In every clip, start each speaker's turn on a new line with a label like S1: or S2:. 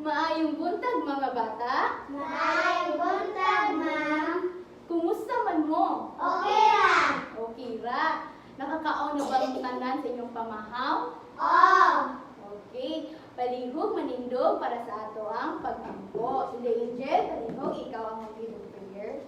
S1: Maayong buntag mga bata.
S2: Maayong buntag, ma'am.
S1: Kumusta man mo?
S2: Okay ra.
S1: Okay ra. Nakakaon na ba ang tanan sa inyong pamahaw?
S2: Oh.
S1: Okay. Palihog manindog para sa ato ang pag-ampo. Sila Angel, palihog ikaw ang mag-lead of prayer.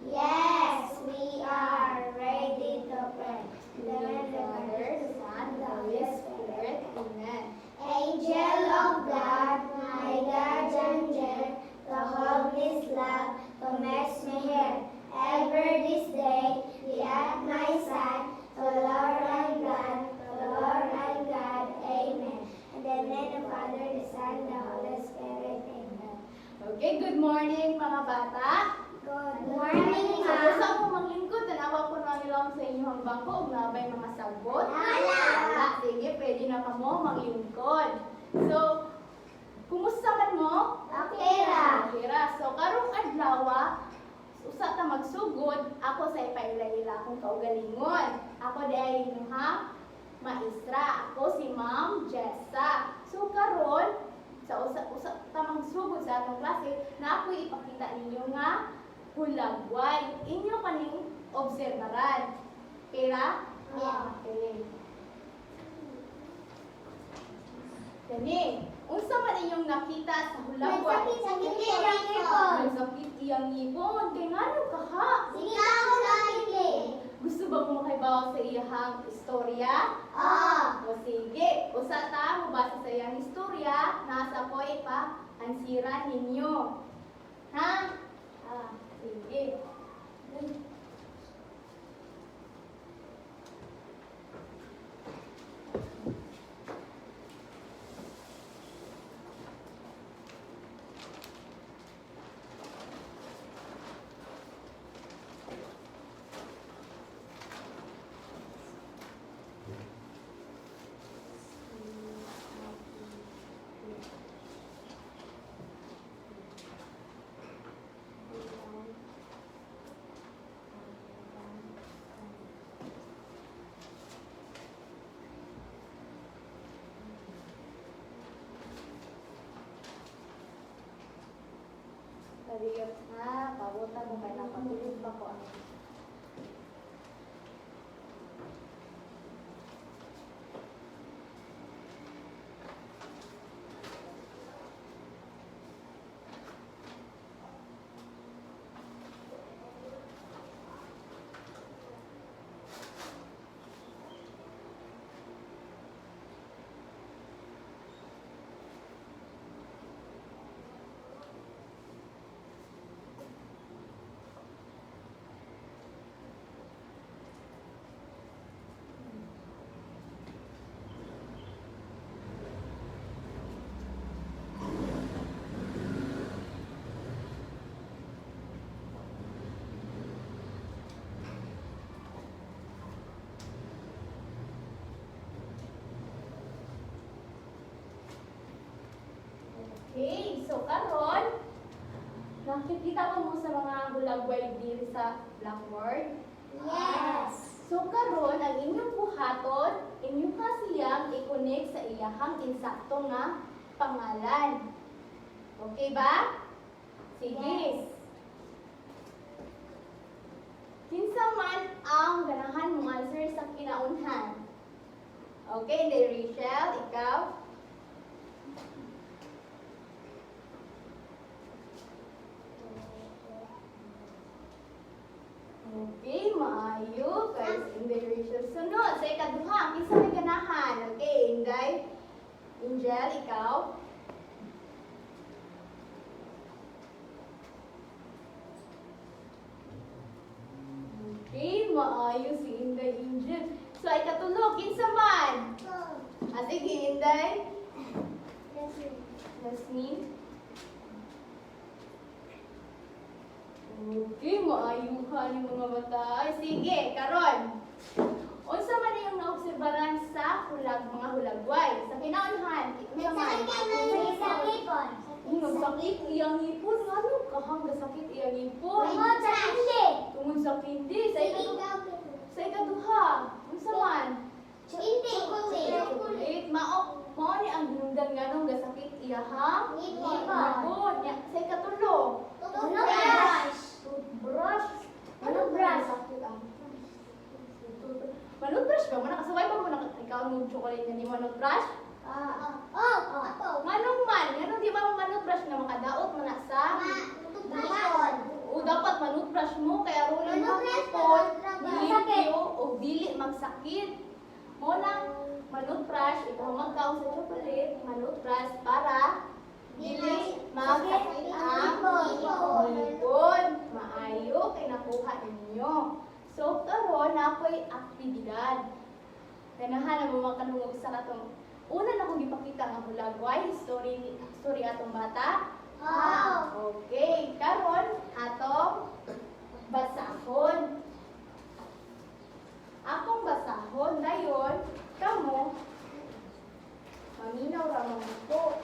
S2: Yes, we are ready to pray.
S1: In the name of the Father, the Son, and the Holy Spirit. Amen.
S2: Angel of God, my guardian angel, to hold this love, to makes me here. Ever this day, be at my side, to Lord and God, to Lord and God. Amen. In the name of the Father, the Son, and the Holy Spirit. Amen.
S1: Okay, good morning mga bata.
S2: Good morning,
S1: So,
S2: ma'am.
S1: gusto mo maglingkod, tanawa ko na nilang sa inyong bangko, ug nabay mga sagot.
S2: Wala.
S1: Sige, pwede na ka mo maglingkod. So, kumusta man mo?
S2: Okay ra.
S1: Okay ra. So, karong adlaw, usa ta magsugod, ako sa ipaila-ila akong kaugalingon. Ako di ay inyong maestra. Ako si Ma'am Jessa. So, karon sa usa ta magsugod sa atong klase, na ako ipakita ninyo nga hulagway. Inyo kaning obserbaran. Okay ra?
S2: Yeah.
S1: Okay. Gani, unsa man inyong nakita sa hulagway?
S2: Sakit iyang ipon.
S1: Nagsakit iyang ngipon. Kay ngano ka ha?
S2: Sige ako nakili.
S1: Gusto ba mo makaibaw sa iyang istorya?
S2: Oh.
S1: O sige, usa ta mubasa sa iyang istorya, nasa ko pa ansiran ninyo. Ha? Sige. Sariyot na, pabutan mo kay napatulog pa ko ano. Okay, so karon nakikita mo sa mga hulagway diri sa blackboard.
S2: Yes.
S1: So karon ang inyong buhaton, inyong kasiyang i-connect sa iyahang insakto nga pangalan. Okay ba? Sige.
S2: Yes.
S1: Kinsa man ang ganahan mong answer sa kinaunhan? Okay, then Rachel, ikaw? Okay, maayo. Kay Inday Rachel. Sunod, sa ikaduha, kinsa may ganahan? Okay, Inday. Angel, ikaw? Okay, maayo si Inday Angel. So, ay katulog, kinsa man? Sige, Inday. Jasmine. Okay, maayuhan yung mga bata. Ay, sige, karon. Unsa man yung naobserbahan sa mga hulagway? Sa kinaunhan, unsa man? Nagsakit iyang ipon. Ano kahang nasakit iyang ipon? Tungod sa kindi. Sa ikaduha, unsa man? Chocolate. Mao ni ang hinungdan nganong gasakit iyahang
S2: Ngipon.
S1: ngipon. Nya say katulo.
S2: Toothbrush.
S1: Toothbrush.
S2: Manubrush.
S1: Sakit ang manubrush ba? Manakasaway ba mo na ikaw ng chocolate nga ni manubrush?
S2: Ako.
S1: Manong man, ganun di ba mo manubrush na makadaot mo na sa
S2: Ngipon.
S1: o dapat manubrush mo kaya rolling
S2: Manubrush
S1: hapon,
S2: para
S1: limpyo o dili magsakit. Mo lang manubrush, ikaw magkaon sa chocolate, manubrush para dili magsakit ang ngipon. Maayo kay nakuha ninyo. So karon nakoy aktibidad. Ganahan na mo makanungog sa katong una na kong gipakita nga hulagway story atong bata. Okay, karon atong basahon. Akong basahon dayon kamo maminaw ra man ko.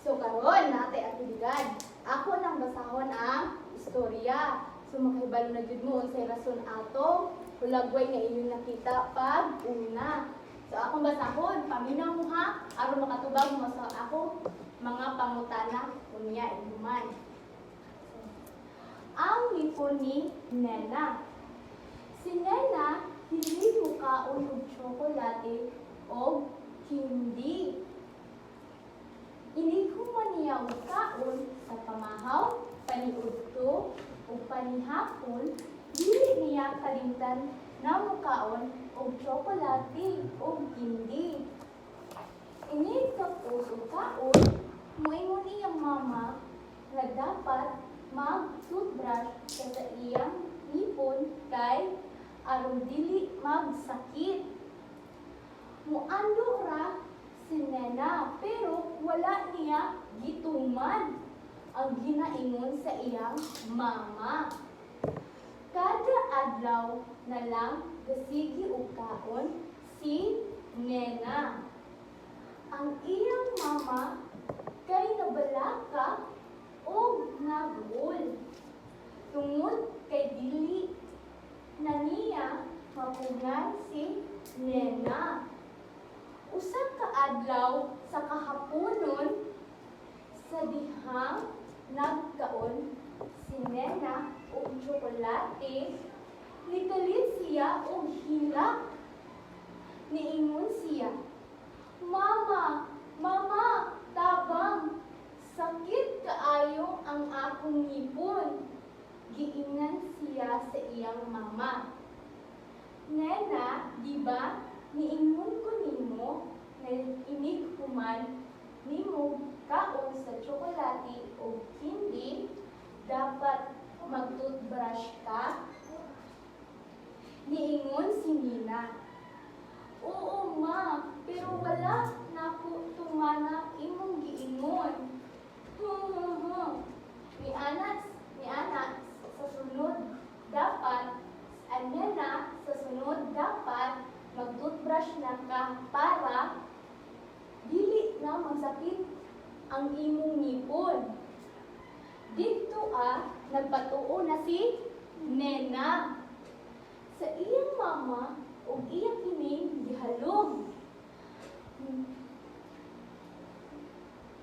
S1: So karon nate aktibidad. Ako nang basahon ang istorya. So makahibalo na jud mo unsay rason atong hulagway nga inyong nakita pag una. So akong basahon, paminaw mo ha aron makatubag mo sa ako mga pangutana unya inuman. Ang ngipon ni Nena. Si Nena dili mukaon og tsokolate o hindi. Inighuman niya og kaon sa pamahaw, paniudto, o panihapon, dili niya kalimtan na mukaon og tsokolate o hindi. Inig kapos og kaon, moingon iyang mama nga dapat mag-toothbrush sa iyang ngipon kay aron dili magsakit. Muando ra si Nena pero wala niya gituman ang ginaingon sa iyang mama. Kada adlaw na lang gasigi og kaon si Nena. Ang iyang mama kay nabalaka o nagul. Tungod kay dili na niya mapunan si Nena. Usa ka adlaw sa kahaponon sa dihang nagkaon si Nena og tsokolate, nikalit siya og hilak. Niingon siya, Mama, Mama, tabang, sakit kaayo ang akong ngipon. Giingan siya sa iyang mama. Nena, di ba, niingon ko nimo na inig human nimo kaon sa tsokolate o hindi, dapat mag-toothbrush ka? Niingon si Nina. Oo, ma, pero wala na ko tumana imong giingon. Ni anak sa sunod dapat, Nena, sa sunod dapat mag-toothbrush na ka para dili na magsakit ang imong ngipon. Dito nagpatuo na si Nena. Sa iyang mama o iyang kining gihalom.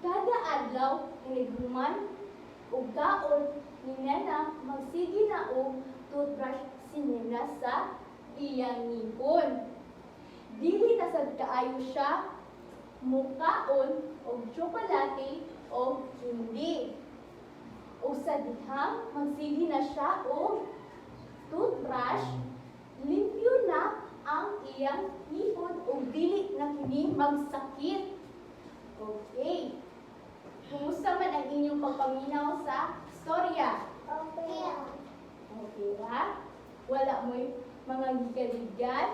S1: Kada adlaw inighuman o kaon ni Nena magsige na og toothbrush si Nena sa iyang ngipon. Dili na sad kaayo siya mukaon og tsokolate o hindi. O sa dihang magsige na siya og toothbrush, limpyo na ang iyang ngipon o dili na kini magsakit. Okay. Kumusta man ang inyong pagpaminaw sa storya?
S2: Okay.
S1: Okay ba? Wala mo'y mga gigaligan.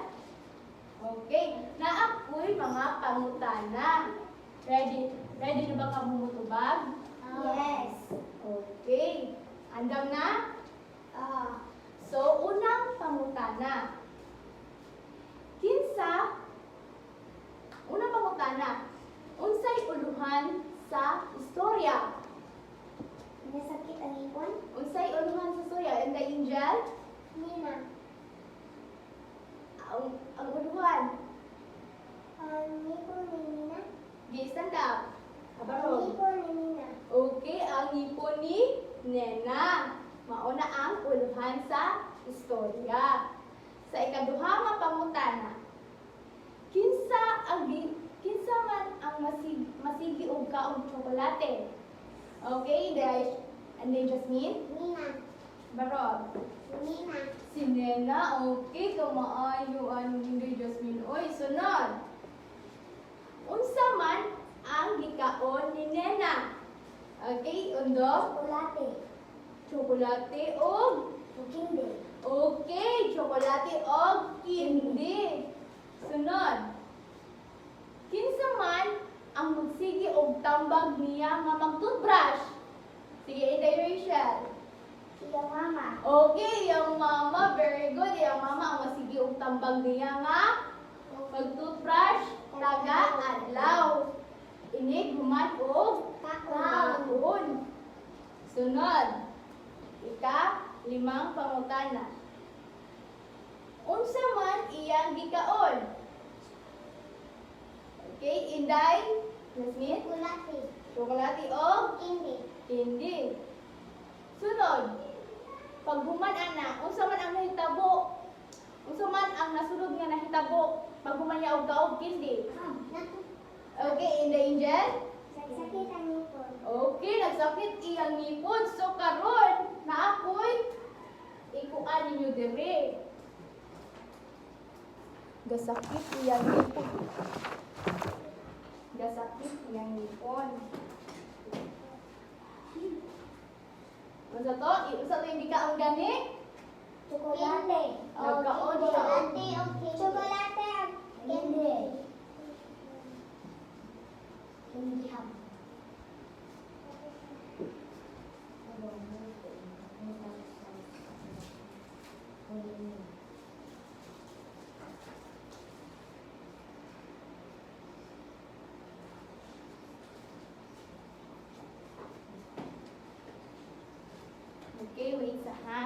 S1: Okay, naapoy mga pangutana. Ready? Ready na ba ka mumutubag?
S2: Yes.
S1: Okay. Andam na?
S2: Ah.
S1: So, unang pangutana. Unang pangutana. Unsay uluhan sa istorya?
S2: Nasakit ang ipon?
S1: Unsay uluhan sa istorya? And the angel?
S2: Nina.
S1: Ang uluhan.
S2: Ang ipon ni Nina?
S1: Stand up.
S2: Ang
S1: Kabarog.
S2: ipon ni Nina.
S1: Okay, ang ipon ni Nena. Mauna ang uluhan sa istorya. Sa ikaduha nga pangutana. Kinsa man ang masigi og kaong tsokolate? Okay, and then Jasmine?
S2: Nina.
S1: Barog.
S2: Nina.
S1: Si Nena, okay, kamaayo ang hindi Jasmine. Oy, sunod. Unsa man ang gikaon ni Nena? Okay, undo.
S2: Chocolate.
S1: Tsokolate og
S2: Kindi.
S1: okay, tsokolate og kindi. Sunod. Kinsa man ang magsigi og tambag niya nga mag-toothbrush? Sige, Inday Rachel.
S2: Iyang mama.
S1: Okay, yung mama, very good. Yung mama ang masigi og tambag niya nga mag-toothbrush taga adlaw. Ini guman og kakahon. Sunod. Ika-limang pangutana. Unsa man iyang gikaon? Okay, Inday, Jasmine,
S2: Chocolate.
S1: tsokolate og
S2: Kindi.
S1: hindi. Sunod. Pag human ana, unsa man ang nahitabo? Unsa man ang nasunod nga nahitabo? Pag human niya og kaog kindi. Okay, Inday Angel.
S2: Sakit ang ipon.
S1: Okay, nagsakit iyang ngipon. So karon, naapoy ikuan ninyo dire. Gasakit iyang ngipon. Gasakit iyang ngipon. Unsa to? Unsa to hindi ka ang gani?
S2: Chocolate.
S1: Nagkaon siya.
S2: Chocolate o kindi. Chocolate o kindi. Kindi ham.
S1: Okay, wait sa ha.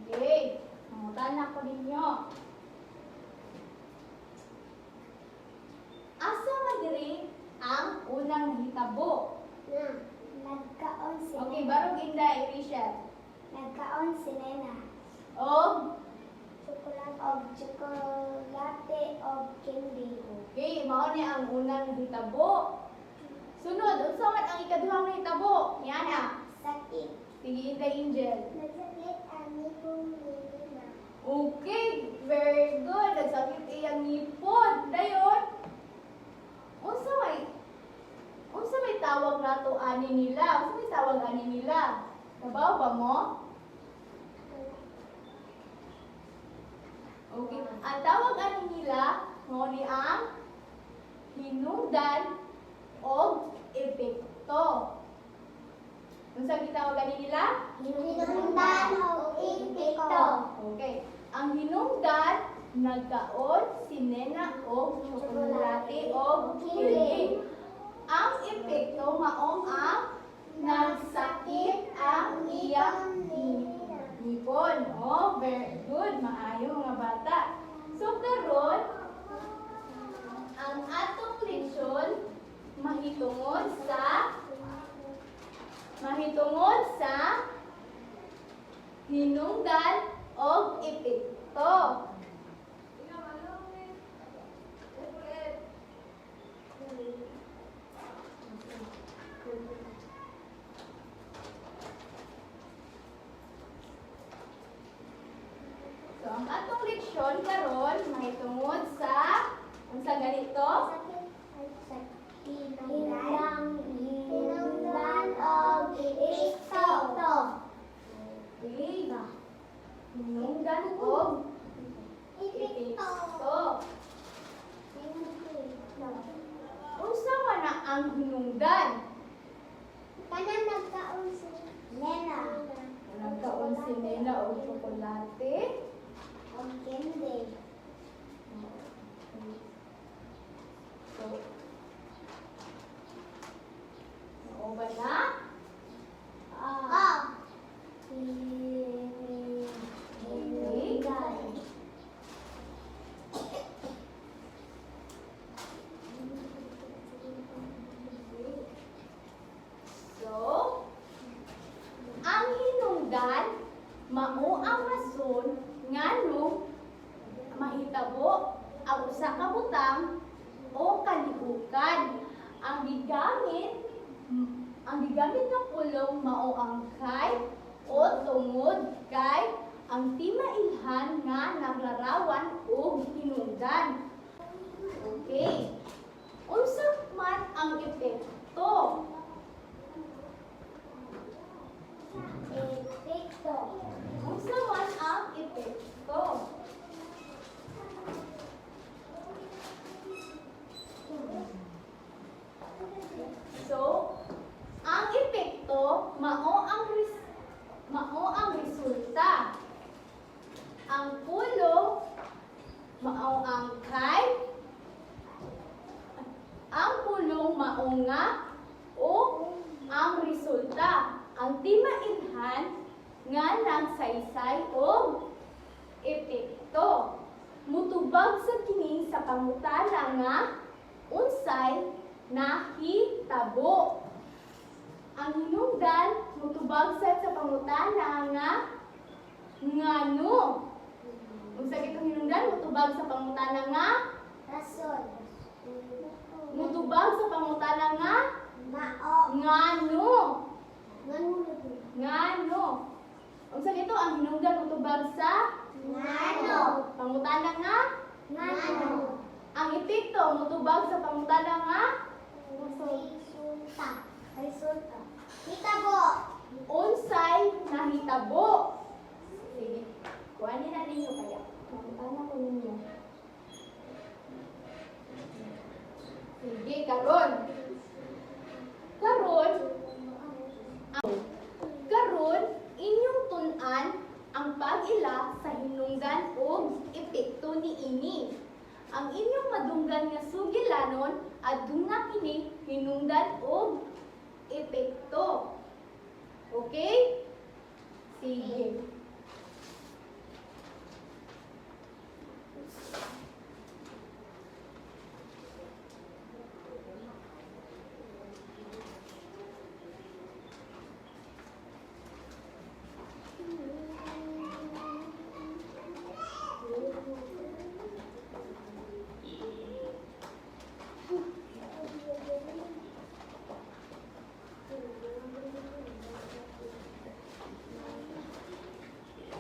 S1: Okay, mangutan ko ninyo. Asa man diri ang unang nahitabo?
S2: Na, nagkaon si
S1: Okay,
S2: Nena.
S1: barog Inday, Rachel.
S2: Nagkaon si Nena.
S1: Og
S2: Chocolate o kindi.
S1: okay, mao ni ang unang nahitabo. Sunod, unsa man ang ikaduhang nahitabo? Yana.
S2: Sakit.
S1: Sige, Inday Angel.
S2: Nagsakit ang ipon ni Nena.
S1: Okay, very good. Nagsakit iyang ngipon. Dayon, unsa may tawag nato ani nila? Unsa may tawag ani nila? Nabaw ba mo? Okay. Ang tawag ani nila mo ni ang hinungdan o epekto. Unsa gitawag ani nila?
S2: Hinungdan o epekto.
S1: Okay. Ang hinungdan nagkaon si Nena og tsokolate og kindi. Ang epekto maong ang nagsakit ang iyang ngipon. Oh, very good. Maayo mga bata. So karon ang atong leksyon mahitungod sa hinungdan og epekto. So ang atong leksyon karon mahitungod sa unsa ganito?
S2: Hinungdan og epekto.
S1: Okay. Hinungdan og epekto. Unsa man na ang hinungdan?
S2: Kanang nagkaon si Nena.
S1: Nagkaon si Nena og tsokolate.
S2: Og candy.
S1: So, oo ba na?
S2: Oh.
S1: So, ang hinungdan mao ang rason ngano mahitabo ang usa ka butang o kalihukan. Ang gigamit nga pulong mao ang kay o tungod kay ang timailhan nga naglarawan og hinungdan. Okay. Unsa man ang epekto?
S2: Epekto.
S1: Unsa man ang epekto? So, ang epekto mao ang resulta. Ang pulong mao ang kay. Ang pulong mao nga o ang resulta. Ang timailhan nga nagsaysay og epekto. Mutubag sa kini sa pangutana nga unsay nahitabo. Ang hinungdan mutubag sa pangutana nga ngano. Unsa kitong hinungdan mutubag sa pangutana nga
S2: Rason.
S1: mutubag sa pangutana nga
S2: Mao.
S1: ngano.
S2: Ngano.
S1: Unsa dito ang hinungdan mutubag sa
S2: Ngano.
S1: pangutana nga
S2: Ngano.
S1: ang epekto mutubag sa pangutana nga
S2: Resulta. Resulta. Hitabo.
S1: unsay nahitabo. Sige. Kuhanin na ninyo kaya. Pangutana ko ninyo. Sige, karon. Karon, inyong tun-an ang pag-ila sa hinungdan o epekto niini. Ang inyong madunggan nga sugilanon aduna kini hinungdan o epekto. Okay? Sige.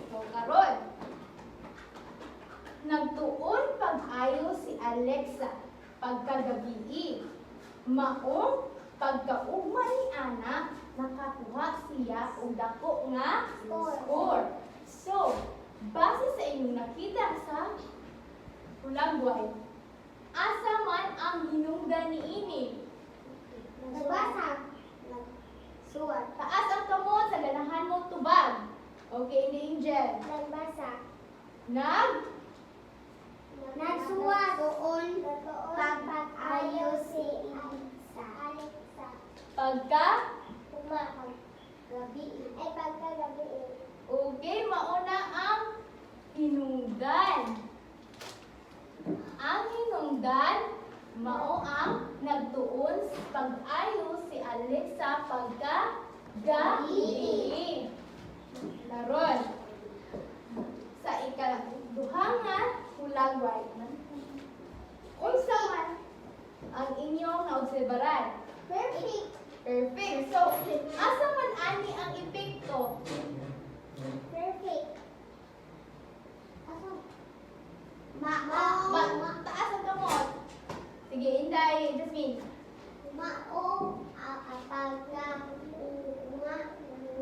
S1: So, karon. Nagtuon pag-ayo si Alexa pagkagabi. Maong pagkaugma ni Ana, nakakuha siya og dako nga score. So, base sa inyong nakita sa ulangway, asa man ang hinungdan niini?
S2: Nagbasa. Suwat.
S1: Taas ang kamot sa ganahan mong tubag. Okay, ni Angel.
S2: Nagbasa.
S1: Nagsuwat.
S2: Doon. Pagpag-ayo si Alexa.
S1: Pagka.
S2: Gabi. Ay, pagkagabi.
S1: Okay, mauna ang hinungdan. Ang hinungdan mao ang nagtuon pag-ayo si Alexa pagka-gabi. Daron. Sa ikaduha nga hulagway. Unsa man ang inyong naobserbaran?
S2: Perfect.
S1: Perfect. So, asa man ani ang epekto?
S2: Perfect. Asa?
S1: Taas ang kamot. Sige, Inday, Jasmine.
S2: Mao apagka nga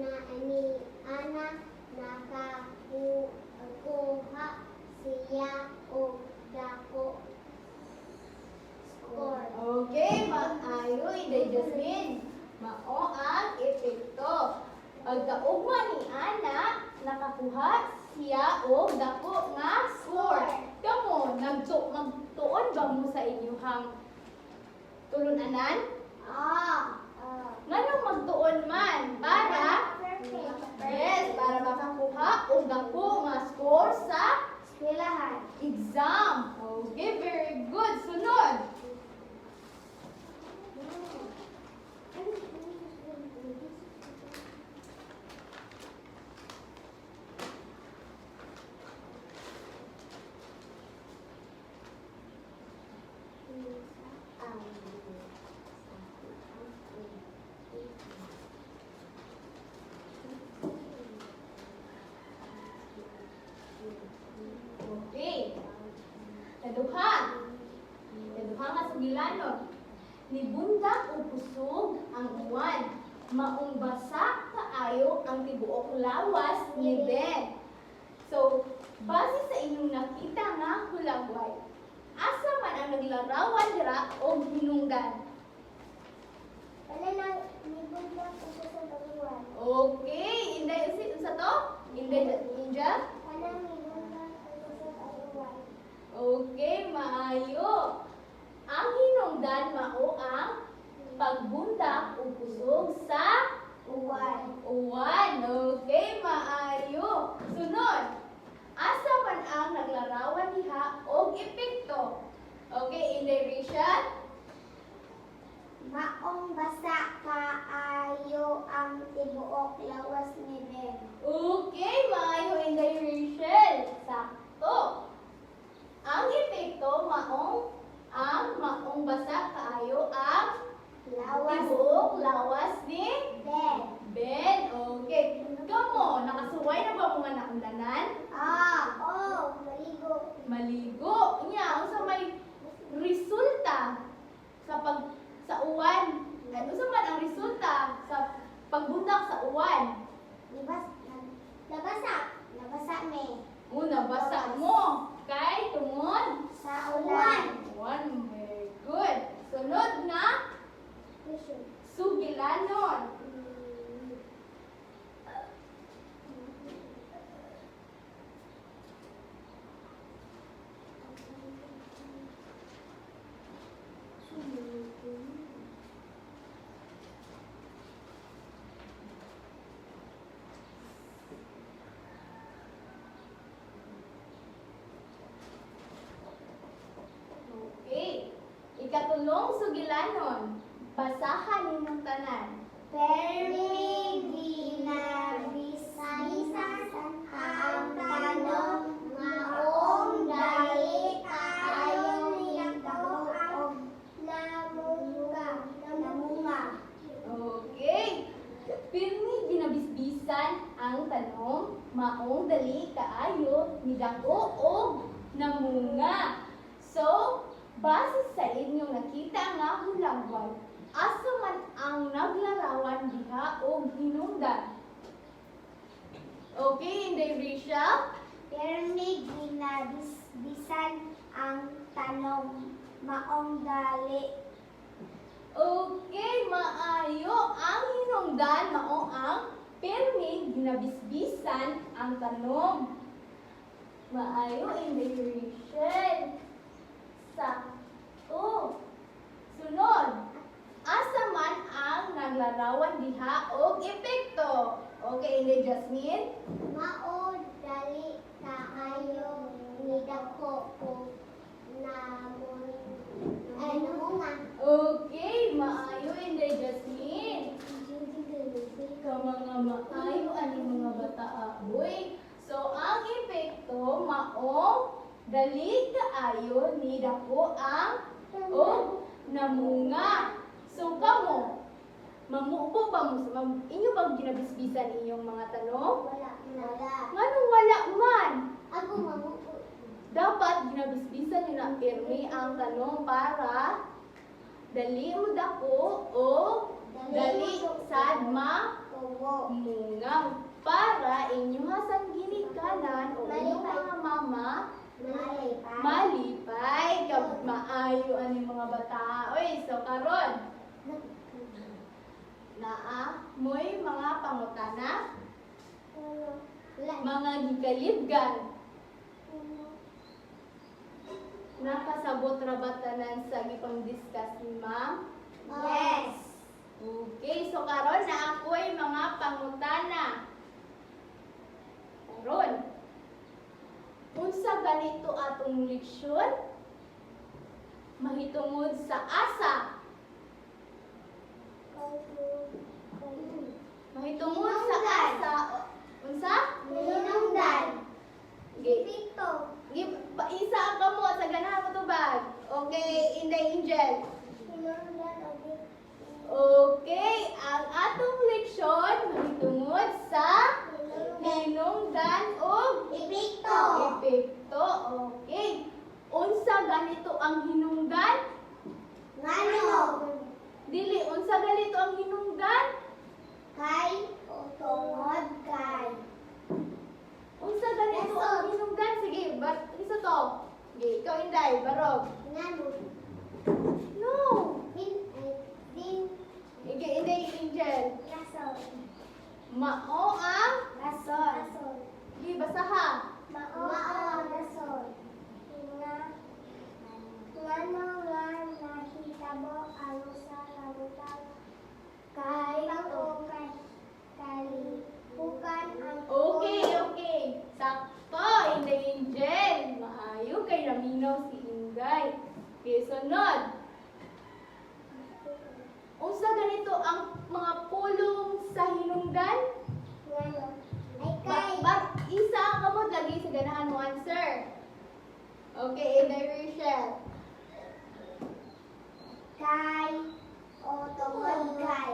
S2: na ani ana nakakuha siya og dako score.
S1: Okay, maayo, Inday Jasmine. Mao ang epekto. Pagkaugma ni Ana, nakakuha siya og dako nga score. Kamo, magtuon ba mo sa inyong tulunanan? Nganong magtuon man? Para?
S2: Perfect.
S1: Yes, para makakuha og dako nga score sa
S2: Eskwelahan.
S1: exam. Okay, very good. Sunod. Okay. Kaduha. Kaduha nga sugilanon. Nibundak o kusog ang uwan. Maong basa kaayo ang tibuok lawas ni Ben. So, base sa inyong nakita nga hulagway, asa man ang naglarawan dira og hinungdan?
S2: Wala nang nibundak ko sa taguan.
S1: Okay, Inday, unsa to? Inday, Inja?
S2: Wala nibundak ko sa taguan.
S1: Okay, maayo. Ang hinungdan mao ang pagbundak o kusog sa
S2: Uwan.
S1: uwan. Okay, maayo. Sunod. Asa man ang naglarawan diha og epekto? Okay, Inday Rachel?
S2: Maong basa kaayo ang tibuok lawas ni Ben.
S1: Okay, maayo Inday Rachel. Sakto. Ang epekto maong basa kaayo ang
S2: Lawas
S1: tibuok lawas ni
S2: Ben.
S1: Ben. Okay. Kamo, nakasuway na ba mga naulanan?
S2: Maligo.
S1: Maligo. Nya, unsa may resulta sa uwan? Unsa man ang resulta sa pagbundak sa uwan?
S2: Nabasa me.
S1: Nabasa mo. Kay tungod
S2: Sa ulan.
S1: uwan. Very good. Sunod na sugilanon. Okay. Ikatulong sugilanon. Basahan ninyong tanan.
S2: Permi ginabisan ang tanong maong dali kaayo nito ang namunga.
S1: Okay. Pirmi ginabisbisan ang tanong, maong dali kaayo ni dako og namunga. So, base sa inyong nakita nga hulagway, asa man ang naglarawan diha og hinungdan? Okay, Inday Rachel?
S2: Permi ginabisan ang tanong maong dali.
S1: Okay, maayo. Ang hinungdan mao ang pirmi ginabisbisan ang tanong. Maayo, Inday Rachel. Sakto. Sunod. Asa man ang naglarawan diha og epekto? Okay, Inday Jasmine?
S2: Mao dali kaayo
S1: maong dali kaayo ni dako ang og namunga. So kamo, mamuupo ba mo sa inyo ba ginabisbisan inyong mga tanong?
S2: Wala.
S1: Nganong wala man?
S2: Ako mamupo.
S1: Dapat ginabisbisan niyo na pirmi ang tanong para dali mo dako o dali sad
S2: Tubo.
S1: mungang para inyong hasang ginikanan o inyong mga mama
S2: Malipay.
S1: malipay kag maayo ani mga bata. Oy, so karon naa mo'y mga pangutana,
S2: Wala.
S1: mga gikalibgan. Nakasabot ra ba tanan sa gipang discuss ni ma'am?
S2: Yes.
S1: Okay, so karon na ako'y mga pangutana. Karon. Unsa ganito atong leksyon? Mahitungod sa asa. Mahitungod sa asa. Unsa?
S2: Hinungdan.
S1: Okay.
S2: Pito.
S1: Isa ka mo sa ganahan mo tubag. Okay, Inday Angel.
S2: Hinungdan o pito.
S1: Okay, ang atong leksyon mahitungod sa hinungdan ug
S2: Ipito.
S1: epekto. Okay. Unsa ganito ang hinungdan?
S2: Ngano?
S1: Dili, unsa ganito ang hinungdan?
S2: Kay o tungod kay.
S1: Unsa ganito ang hinungdan? Sige, isa to. Sige, ikaw Inday, barog.
S2: Ngano?
S1: No.
S2: Din.
S1: Sige, Inday Angel.
S2: Rasol.
S1: Mao ang
S2: Rasol.
S1: Sige, basaha.
S2: Mao ang rasol. Ngano nga nahitabo ang sa kabutan kay o kay kalipukan ang
S1: Okay. Sakto, Inday Angel. Maayo kay naminaw si Inday. Okay, sunod. Unsa ganito ang mga pulong sa hinungdan?
S2: Ngano? Ay kay
S1: Isa ang kamot lagi sa ganahan mo answer. Okay, Inday Rachel.
S2: kay o tungod kay.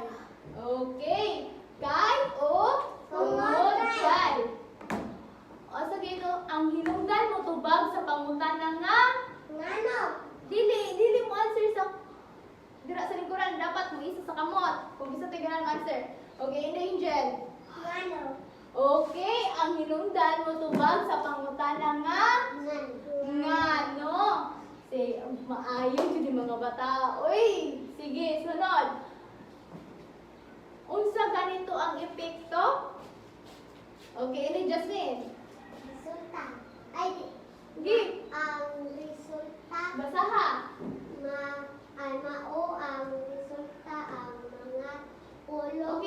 S1: Okay. Kay o tungod kay. O sa gito, ang hinungdan mo tubag sa pangutana nga
S2: Ngano?
S1: dili mo answer sa dira sa lingkuran, dapat mo isa sa kamot. Kung isa tayo ganang answer. Okay, Inday Angel.
S2: Ngano?
S1: Okay, ang hinungdan mo tubag sa pangutana nga ngano. Say, maayo jud yung mga bata. Uy, sige, sunod. Unsa ganito ang epekto? Okay, ini Jasmine.
S2: Resulta. Ay,
S1: Gi,
S2: ang resulta
S1: basaha.
S2: mao ang resulta ang mga pulo.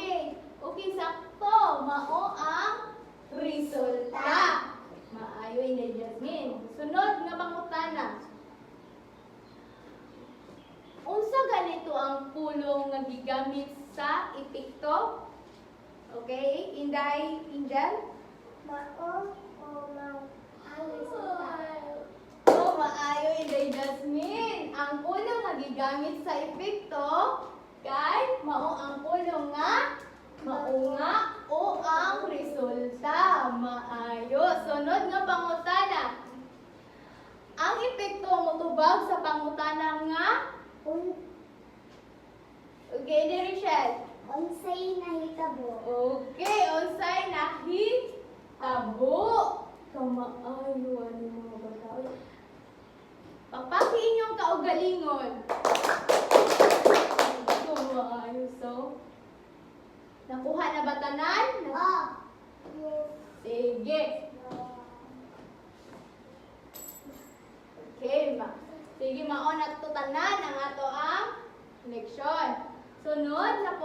S1: Okay, sakto. Mao ang resulta. Maayo ini Jasmine. Sunod nga pangutana. Unsa ganito ang pulong nga gigamit sa epekto? Okay, Inday Angel.
S2: Mao o mau ang resulta.
S1: Oh, maayo Inday Jasmine. Ang pulong nga gigamit sa epekto kay mao ang pulong nga maunga o ang resulta. Maayo. Sunod nga pangutana. Ang epekto motubag sa pangutana nga okay, ni Rachel.
S2: Unsay nahitabo.
S1: Okay, unsay nahitabo. Kamaayo ani mga bata. Pagpaki inyong kaugalingon. Kamaayo so. Nakuha na ba tanan?
S2: Oh.
S1: Sige. Okay, sige maon at tutanan ang ato ang leksyon. Sunod na